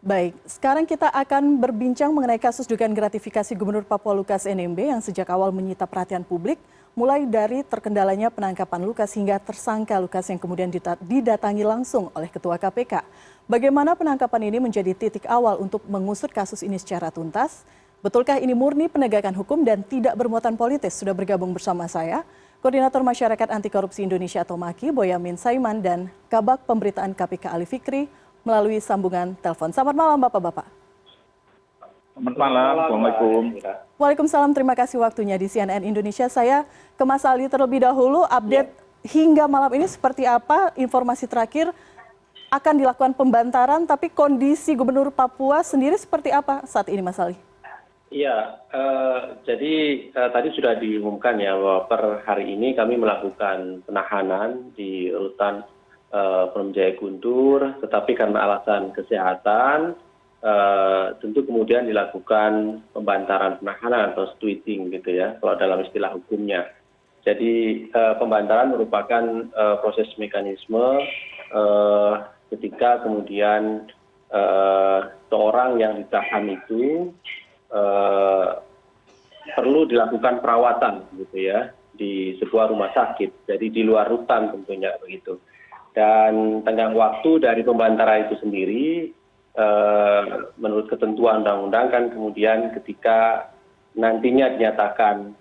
Baik, sekarang kita akan berbincang mengenai kasus dugaan gratifikasi Gubernur Papua Lukas NMB yang sejak awal menyita perhatian publik, mulai dari terkendalanya penangkapan Lukas hingga tersangka Lukas yang kemudian didatangi langsung oleh Ketua KPK. Bagaimana penangkapan ini menjadi titik awal untuk mengusut kasus ini secara tuntas? Betulkah ini murni penegakan hukum dan tidak bermuatan politis? Sudah bergabung bersama saya, Koordinator Masyarakat Anti Korupsi Indonesia atau MAKI, Boyamin Saiman, dan Kabak Pemberitaan KPK Ali Fikri, melalui sambungan telepon. Selamat malam Bapak-Bapak. Selamat malam, Assalamualaikum. Waalaikumsalam, terima kasih waktunya di CNN Indonesia. Saya ke Mas Ali terlebih dahulu, update hingga malam ini seperti apa, informasi terakhir akan dilakukan pembantaran, tapi kondisi Gubernur Papua sendiri seperti apa saat ini Mas Ali? Iya, jadi tadi sudah diumumkan ya bahwa per hari ini kami melakukan penahanan di rutan Pondok Jaya Guntur, tetapi karena alasan kesehatan tentu kemudian dilakukan pembantaran penahanan atau tweeting gitu ya, kalau dalam istilah hukumnya. Jadi pembantaran merupakan proses mekanisme ketika kemudian seorang yang ditahan itu perlu dilakukan perawatan gitu ya di sebuah rumah sakit, jadi di luar rutan tentunya begitu. Dan tenggang waktu dari pembantaran itu sendiri menurut ketentuan undang-undang kan kemudian ketika nantinya dinyatakan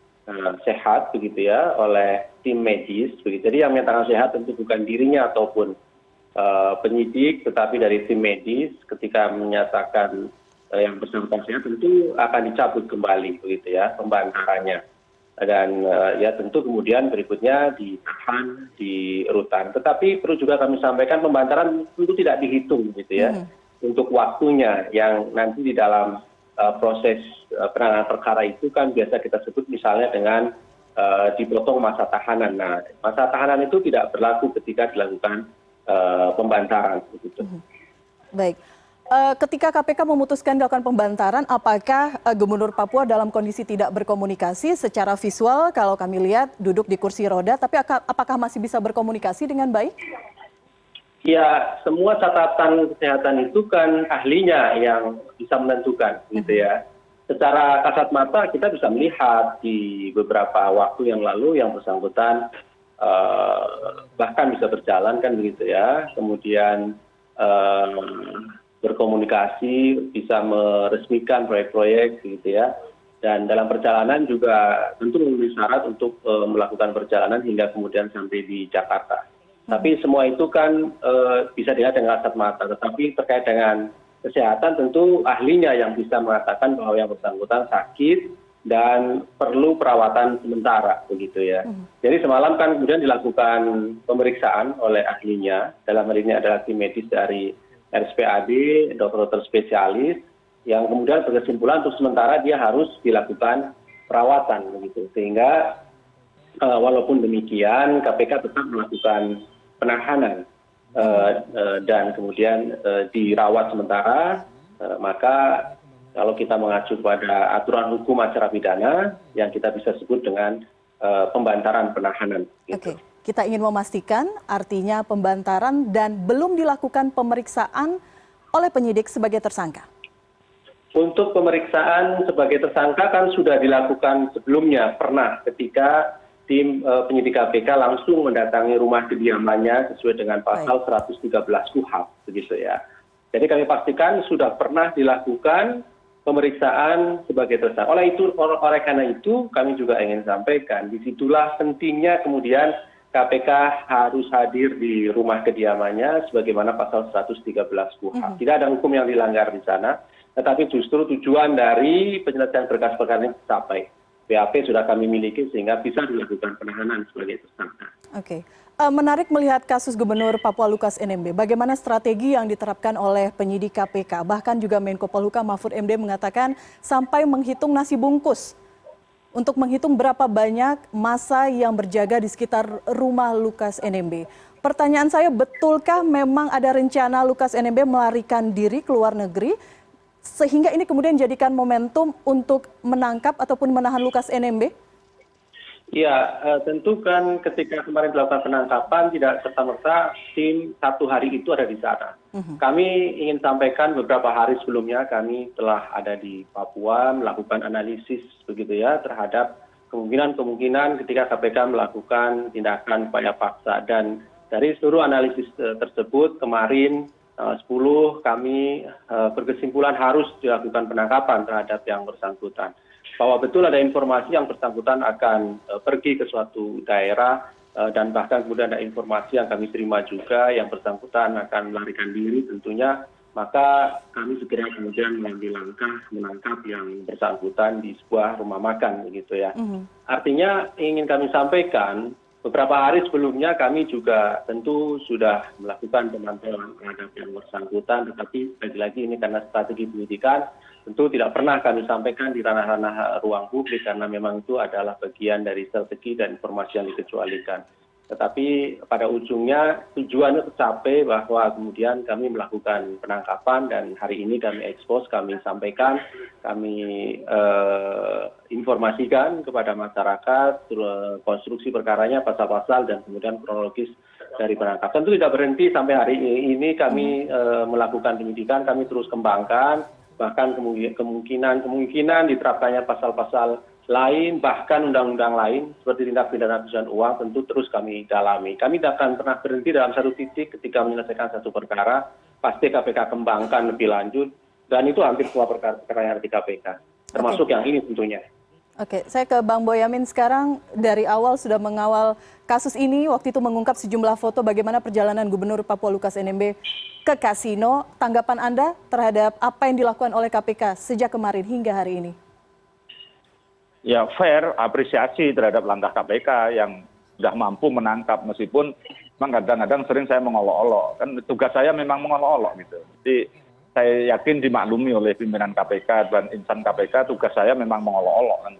sehat begitu ya oleh tim medis begitu. Jadi yang menyatakan sehat tentu bukan dirinya ataupun penyidik, tetapi dari tim medis ketika menyatakan yang bersangkutan sehat tentu akan dicabut kembali begitu ya pembantarannya. Dan ya tentu kemudian berikutnya ditahan di rutan. Tetapi perlu juga kami sampaikan pembantaran tentu tidak dihitung gitu ya untuk waktunya yang nanti di dalam proses penanganan perkara itu kan biasa kita sebut misalnya dengan dipotong masa tahanan. Nah, masa tahanan itu tidak berlaku ketika dilakukan pembantaran begitu. Baik. Ketika KPK memutuskan dilakukan pembantaran, apakah Gubernur Papua dalam kondisi tidak berkomunikasi secara visual? Kalau kami lihat duduk di kursi roda, tapi apakah masih bisa berkomunikasi dengan baik? Ya, semua catatan kesehatan itu kan ahlinya yang bisa menentukan, gitu ya. Secara kasat mata kita bisa melihat di beberapa waktu yang lalu yang bersangkutan bahkan bisa berjalan kan begitu ya. Kemudian berkomunikasi, bisa meresmikan proyek-proyek gitu ya. Dan dalam perjalanan juga tentu memenuhi syarat untuk melakukan perjalanan hingga kemudian sampai di Jakarta. Tapi semua itu kan bisa dilihat dengan kasat mata. Tetapi terkait dengan kesehatan tentu ahlinya yang bisa mengatakan bahwa yang bersangkutan sakit dan perlu perawatan sementara begitu ya. Jadi semalam kan kemudian dilakukan pemeriksaan oleh ahlinya. Dalam hal ini adalah tim medis dari RSPAD, dokter-dokter spesialis, yang kemudian berkesimpulan untuk sementara dia harus dilakukan perawatan begitu. Sehingga walaupun demikian KPK tetap melakukan penahanan dan kemudian dirawat sementara, maka kalau kita mengacu pada aturan hukum acara pidana yang kita bisa sebut dengan pembantaran penahanan. Gitu. Oke. Kita ingin memastikan artinya pembantaran dan belum dilakukan pemeriksaan oleh penyidik sebagai tersangka. Untuk pemeriksaan sebagai tersangka kan sudah dilakukan sebelumnya, pernah ketika tim penyidik KPK langsung mendatangi rumah kediamannya sesuai dengan pasal 113 KUHP begitu ya. Jadi kami pastikan sudah pernah dilakukan pemeriksaan sebagai tersangka. Oleh karena itu kami juga ingin sampaikan disitulah pentingnya kemudian KPK harus hadir di rumah kediamannya sebagaimana pasal 113 KUHP. Tidak ada hukum yang dilanggar di sana, tetapi justru tujuan dari penyelesaian berkas perkara ini tercapai. BAP sudah kami miliki sehingga bisa dilakukan penahanan sebagai tersangka. Oke. Menarik melihat kasus Gubernur Papua Lukas NMB. Bagaimana strategi yang diterapkan oleh penyidik KPK? Bahkan juga Menko Polhukam Mahfud MD mengatakan sampai menghitung nasi bungkus untuk menghitung berapa banyak massa yang berjaga di sekitar rumah Lukas NMB. Pertanyaan saya, betulkah memang ada rencana Lukas NMB melarikan diri ke luar negeri sehingga ini kemudian jadikan momentum untuk menangkap ataupun menahan Lukas NMB? Ya, tentu kan ketika kemarin dilakukan penangkapan tidak serta-merta tim 1 hari itu ada di sana. Kami ingin sampaikan beberapa hari sebelumnya kami telah ada di Papua melakukan analisis begitu ya terhadap kemungkinan-kemungkinan ketika KPK melakukan tindakan upaya paksa. Dan dari seluruh analisis tersebut kemarin 10 kami berkesimpulan harus dilakukan penangkapan terhadap yang bersangkutan. Bahwa betul ada informasi yang bersangkutan akan pergi ke suatu daerah dan bahkan kemudian ada informasi yang kami terima juga yang bersangkutan akan melarikan diri tentunya, maka kami segera kemudian mengambil langkah menangkap yang bersangkutan di sebuah rumah makan begitu ya. Artinya ingin kami sampaikan beberapa hari sebelumnya kami juga tentu sudah melakukan pemantauan terhadap yang bersangkutan, tetapi lagi-lagi ini karena strategi penyidikan tentu tidak pernah kami sampaikan di ranah-ranah ruang publik karena memang itu adalah bagian dari strategi dan informasi yang dikecualikan. Tetapi pada ujungnya tujuannya tercapai bahwa kemudian kami melakukan penangkapan dan hari ini kami ekspos, kami sampaikan, kami informasikan kepada masyarakat konstruksi perkaranya, pasal-pasal dan kemudian kronologis dari penangkapan. Tentu tidak berhenti sampai hari ini kami melakukan penyidikan, kami terus kembangkan. Bahkan kemungkinan diterapkannya pasal-pasal lain, bahkan undang-undang lain seperti tindak pidana pencucian uang tentu terus kami dalami. Kami tidak akan pernah berhenti dalam satu titik ketika menyelesaikan satu perkara, pasti KPK kembangkan lebih lanjut, dan itu hampir semua perkara yang ada di KPK, termasuk yang ini tentunya. Oke, saya ke Bang Boyamin sekarang. Dari awal sudah mengawal kasus ini, waktu itu mengungkap sejumlah foto bagaimana perjalanan Gubernur Papua Lukas NMB ke kasino. Tanggapan Anda terhadap apa yang dilakukan oleh KPK sejak kemarin hingga hari ini? Ya fair, apresiasi terhadap langkah KPK yang sudah mampu menangkap, meskipun memang kadang-kadang sering saya mengolok-olok. Kan tugas saya memang mengolok-olok gitu. Jadi saya yakin dimaklumi oleh pimpinan KPK dan insan KPK, tugas saya memang mengolok-olok kan.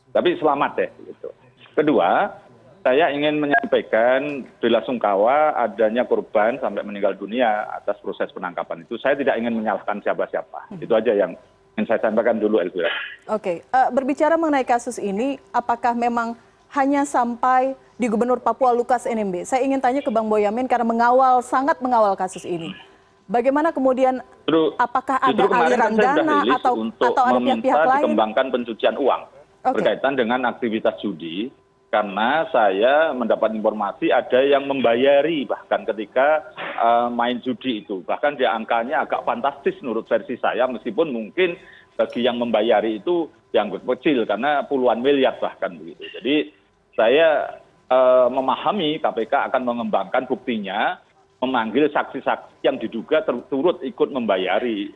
Tapi selamat deh gitu. Kedua, saya ingin menyampaikan bela sungkawa adanya korban sampai meninggal dunia atas proses penangkapan itu. Saya tidak ingin menyalahkan siapa-siapa. Itu aja yang ingin saya sampaikan dulu, Elvira. Oke, berbicara mengenai kasus ini, apakah memang hanya sampai di Gubernur Papua Lukas NMB? Saya ingin tanya ke Bang Boyamin karena sangat mengawal kasus ini. Bagaimana kemudian, apakah ada aliran dana atau ada pihak-pihak lain? Dikembangkan pencucian uang berkaitan dengan aktivitas judi, karena saya mendapat informasi ada yang membayari bahkan ketika main judi itu. Bahkan dia angkanya agak fantastis menurut versi saya, meskipun mungkin bagi yang membayari itu yang kecil karena puluhan miliar bahkan begitu. Jadi saya memahami KPK akan mengembangkan buktinya, memanggil saksi-saksi yang diduga turut ikut membayari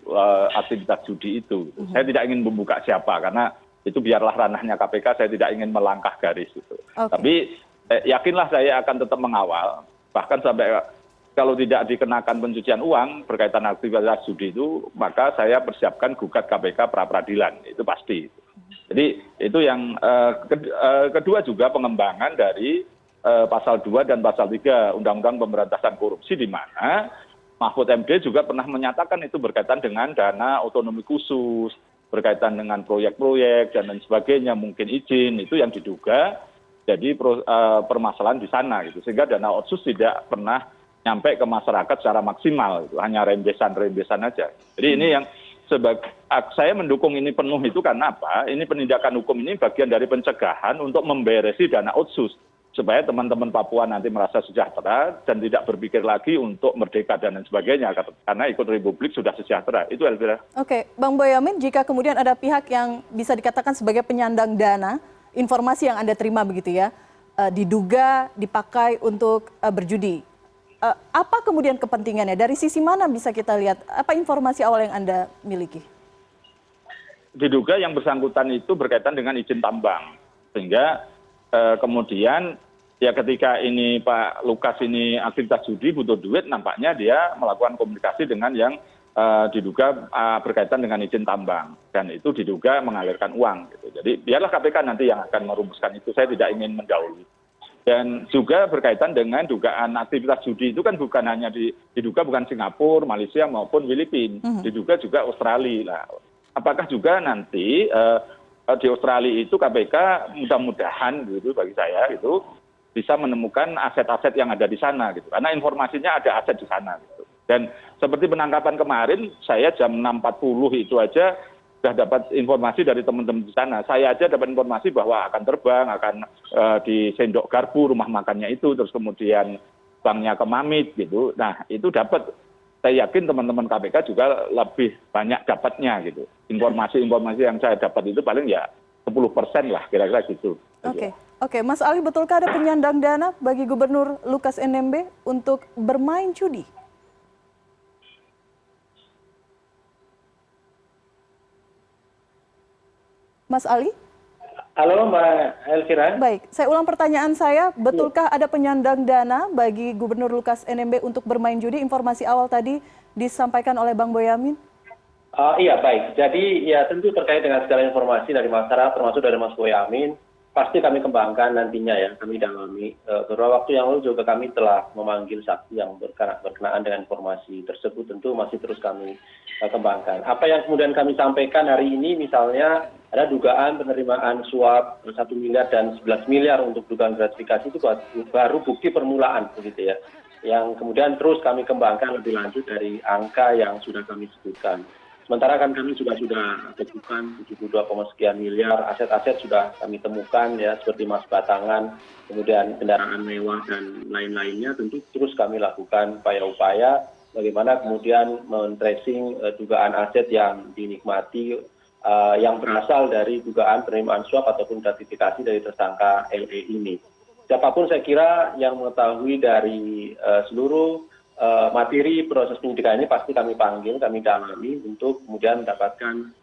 aktivitas judi itu. Saya tidak ingin membuka siapa karena itu biarlah ranahnya KPK, saya tidak ingin melangkah garis itu. Tapi yakinlah saya akan tetap mengawal, bahkan sampai kalau tidak dikenakan pencucian uang berkaitan aktivitas judi itu, maka saya persiapkan gugat KPK pra peradilan, itu pasti. Jadi itu yang kedua juga pengembangan dari pasal 2 dan pasal 3 Undang-Undang Pemberantasan Korupsi, di mana Mahfud MD juga pernah menyatakan itu berkaitan dengan dana otonomi khusus, berkaitan dengan proyek-proyek dan lain sebagainya, mungkin izin, itu yang diduga jadi permasalahan di sana gitu. Sehingga dana otsus tidak pernah nyampe ke masyarakat secara maksimal, itu hanya rembesan aja. Jadi ini yang saya mendukung ini penuh itu karena apa? Ini penindakan hukum ini bagian dari pencegahan untuk memberesi dana otsus, supaya teman-teman Papua nanti merasa sejahtera dan tidak berpikir lagi untuk merdeka dan lain sebagainya, karena ikut Republik sudah sejahtera. Itu, Elvira. Oke, Bang Boyamin, jika kemudian ada pihak yang bisa dikatakan sebagai penyandang dana, informasi yang Anda terima begitu ya, diduga dipakai untuk berjudi. Apa kemudian kepentingannya? Dari sisi mana bisa kita lihat? Apa informasi awal yang Anda miliki? Diduga yang bersangkutan itu berkaitan dengan izin tambang, sehingga kemudian ya ketika ini Pak Lukas ini aktivitas judi butuh duit, nampaknya dia melakukan komunikasi dengan yang diduga berkaitan dengan izin tambang, dan itu diduga mengalirkan uang gitu. Jadi biarlah KPK nanti yang akan merumuskan itu, saya tidak ingin mendahului. Dan juga berkaitan dengan dugaan aktivitas judi itu kan bukan hanya diduga bukan Singapura, Malaysia maupun Filipina, diduga juga Australia. Nah, apakah juga nanti di Australia itu KPK mudah-mudahan gitu bagi saya itu bisa menemukan aset-aset yang ada di sana gitu. Karena informasinya ada aset di sana gitu. Dan seperti penangkapan kemarin, saya jam 6.40 itu aja sudah dapat informasi dari teman-teman di sana. Saya aja dapat informasi bahwa akan terbang, akan di Sendok Garpu rumah makannya itu, terus kemudian banknya ke Mamit gitu. Nah itu dapat. Saya yakin teman-teman KPK juga lebih banyak dapatnya gitu. Informasi-informasi yang saya dapat itu paling ya 10% lah kira-kira gitu. Oke, Mas Ali, betulkah ada penyandang dana bagi Gubernur Lukas NMB untuk bermain judi? Mas Ali? Halo Mbak Elvira. Baik, saya ulang pertanyaan saya. Betulkah ada penyandang dana bagi Gubernur Lukas NMB untuk bermain judi? Informasi awal tadi disampaikan oleh Bang Boyamin. Iya, baik. Jadi ya tentu terkait dengan segala informasi dari masyarakat, termasuk dari Mas Boyamin, pasti kami kembangkan nantinya ya, kami dalami. Beberapa waktu yang lalu juga kami telah memanggil saksi yang berkenaan dengan informasi tersebut, tentu masih terus kami kembangkan. Apa yang kemudian kami sampaikan hari ini misalnya ada dugaan penerimaan suap 1 miliar dan 11 miliar untuk dugaan gratifikasi itu baru bukti permulaan begitu ya. Yang kemudian terus kami kembangkan lebih lanjut dari angka yang sudah kami sebutkan. Sementara kan kami juga sudah temukan 72, sekian miliar aset-aset sudah kami temukan ya seperti emas batangan, kemudian kendaraan mewah dan lain-lainnya. Tentu terus kami lakukan upaya-upaya bagaimana kemudian men-tracing dugaan aset yang dinikmati yang berasal dari dugaan penerimaan suap ataupun gratifikasi dari tersangka LE ini. Siapapun saya kira yang mengetahui dari seluruh materi proses penyidikan ini pasti kami panggil, kami dalami untuk kemudian mendapatkan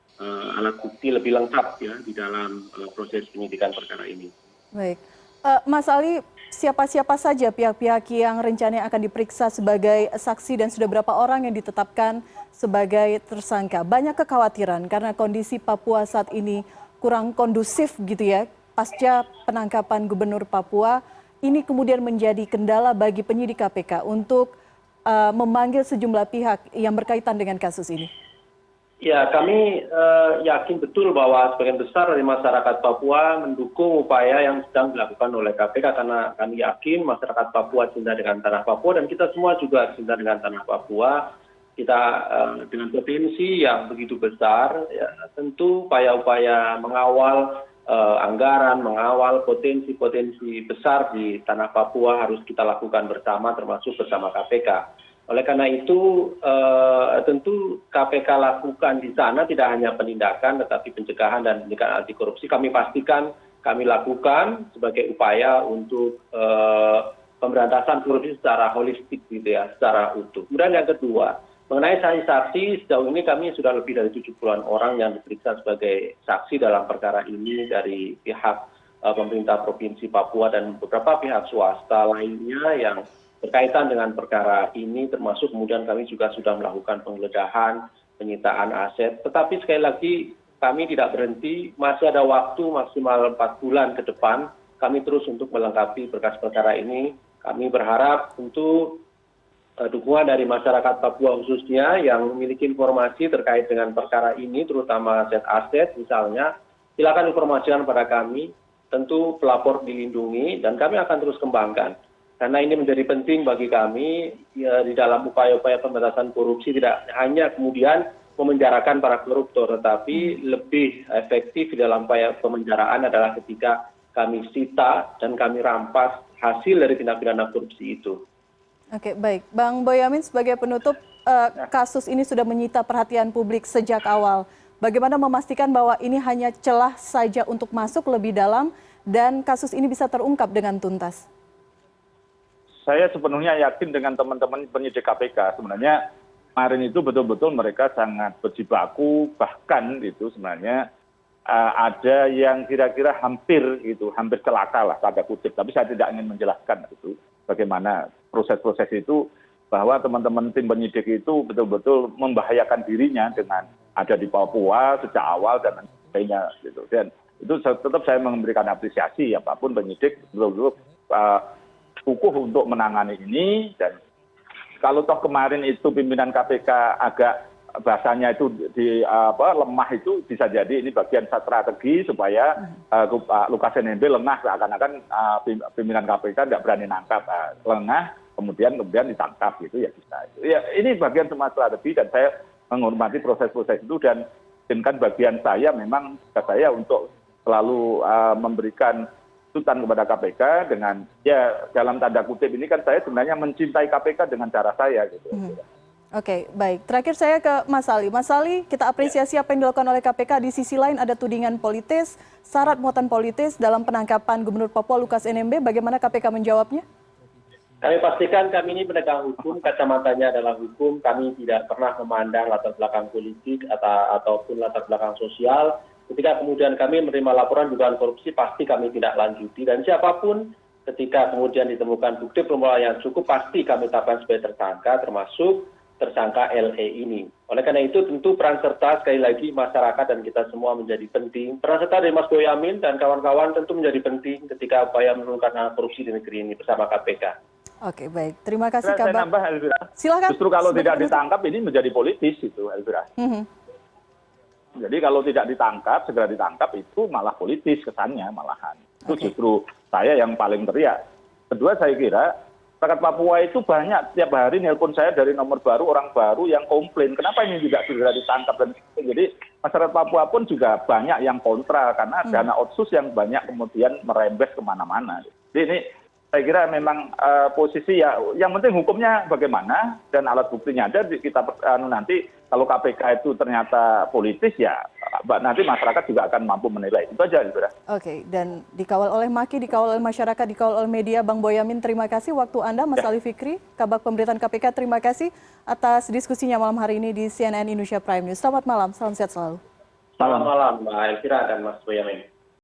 alat bukti lebih lengkap ya di dalam proses penyidikan perkara ini. Baik, Mas Ali, siapa-siapa saja pihak-pihak yang rencananya akan diperiksa sebagai saksi dan sudah berapa orang yang ditetapkan sebagai tersangka? Banyak kekhawatiran karena kondisi Papua saat ini kurang kondusif gitu ya. Pasca penangkapan Gubernur Papua, ini kemudian menjadi kendala bagi penyidik KPK untuk memanggil sejumlah pihak yang berkaitan dengan kasus ini. Ya, kami yakin betul bahwa sebagian besar dari masyarakat Papua mendukung upaya yang sedang dilakukan oleh KPK karena kami yakin masyarakat Papua cinta dengan tanah Papua dan kita semua juga cinta dengan tanah Papua. Kita dengan potensi yang begitu besar, ya, tentu upaya-upaya mengawal anggaran, mengawal potensi-potensi besar di tanah Papua harus kita lakukan bersama, termasuk bersama KPK. Oleh karena itu, tentu KPK lakukan di sana tidak hanya penindakan, tetapi pencegahan dan pencegahan anti korupsi. Kami pastikan kami lakukan sebagai upaya untuk pemberantasan korupsi secara holistik, gitu ya, secara utuh. Kemudian yang kedua, mengenai saksi-saksi, sejauh ini kami sudah lebih dari 70-an orang yang diperiksa sebagai saksi dalam perkara ini dari pihak pemerintah Provinsi Papua dan beberapa pihak swasta lainnya yang berkaitan dengan perkara ini, termasuk kemudian kami juga sudah melakukan penggeledahan, penyitaan aset. Tetapi sekali lagi kami tidak berhenti, masih ada waktu maksimal 4 bulan ke depan, kami terus untuk melengkapi berkas perkara ini. Kami berharap untuk dukungan dari masyarakat Papua khususnya yang memiliki informasi terkait dengan perkara ini, terutama aset-aset misalnya, silakan informasikan pada kami, tentu pelapor dilindungi dan kami akan terus kembangkan. Karena ini menjadi penting bagi kami ya, di dalam upaya-upaya pemberantasan korupsi tidak hanya kemudian memenjarakan para koruptor, tetapi lebih efektif di dalam upaya pemenjaraan adalah ketika kami sita dan kami rampas hasil dari tindak pidana korupsi itu. Oke, baik. Bang Boyamin, sebagai penutup, kasus ini sudah menyita perhatian publik sejak awal. Bagaimana memastikan bahwa ini hanya celah saja untuk masuk lebih dalam dan kasus ini bisa terungkap dengan tuntas? Saya sepenuhnya yakin dengan teman-teman penyidik KPK. Sebenarnya kemarin itu betul-betul mereka sangat berjibaku, bahkan itu sebenarnya ada yang kira-kira hampir celaka lah, tanda kutip. Tapi saya tidak ingin menjelaskan itu bagaimana proses-proses itu, bahwa teman-teman tim penyidik itu betul-betul membahayakan dirinya dengan ada di Papua sejak awal dan sebagainya gitu. Dan itu tetap saya memberikan apresiasi apapun penyidik betul-betul kukuh untuk menangani ini. Dan kalau toh kemarin itu pimpinan KPK agak bahasanya itu lemah itu bisa jadi ini bagian strategi supaya Lukas NMB lengah seakan-akan pimpinan KPK tidak berani nangkap, lengah kemudian ditangkap gitu ya bisa. Ya ini bagian semua strategi dan saya menghormati proses-proses itu dan mungkin bagian saya memang saya untuk selalu memberikan tuntutan kepada KPK dengan ya dalam tanda kutip ini kan saya sebenarnya mencintai KPK dengan cara saya gitu. Oke, baik. Terakhir saya ke Mas Ali. Mas Ali, kita apresiasi apa yang dilakukan oleh KPK. Di sisi lain ada tudingan politis, syarat muatan politis dalam penangkapan Gubernur Papua Lukas NMB. Bagaimana KPK menjawabnya? Kami pastikan kami ini penegak hukum, kacamatanya adalah hukum. Kami tidak pernah memandang latar belakang politik ataupun latar belakang sosial. Ketika kemudian kami menerima laporan dugaan korupsi, pasti kami tidak lanjuti. Dan siapapun ketika kemudian ditemukan bukti permulaan yang cukup, pasti kami tetapkan sebagai tersangka, termasuk tersangka LE ini. Oleh karena itu tentu peran serta sekali lagi masyarakat dan kita semua menjadi penting. Peran serta dari Mas Boyamin dan kawan-kawan tentu menjadi penting ketika upaya menurunkan korupsi di negeri ini bersama KPK. Oke, baik. Terima kasih Saya Kabar. nambah Elvira. Silakan. Justru kalau tidak ditangkap ini menjadi politis itu Elvira. Jadi kalau tidak ditangkap, segera ditangkap itu malah politis kesannya malahan. Itu justru saya yang paling teriak. Kedua saya kira masyarakat Papua itu banyak tiap hari nelpon saya dari nomor baru, orang baru yang komplain. Kenapa ini tidak segera ditangkap? Dan jadi masyarakat Papua pun juga banyak yang kontra karena dana otsus yang banyak kemudian merembes kemana-mana. Jadi ini saya kira memang posisi ya yang penting hukumnya bagaimana dan alat buktinya ada kita nanti kalau KPK itu ternyata politis ya nanti masyarakat juga akan mampu menilai. Itu aja Elvira. Oke, dan dikawal oleh Maki, dikawal oleh masyarakat, dikawal oleh media. Bang Boyamin, terima kasih waktu Anda. Mas Ali Fikri, Kabak Pemberitaan KPK, terima kasih atas diskusinya malam hari ini di CNN Indonesia Prime News. Selamat malam, salam sehat selalu. Selamat malam Mbak Elvira dan Mas Boyamin.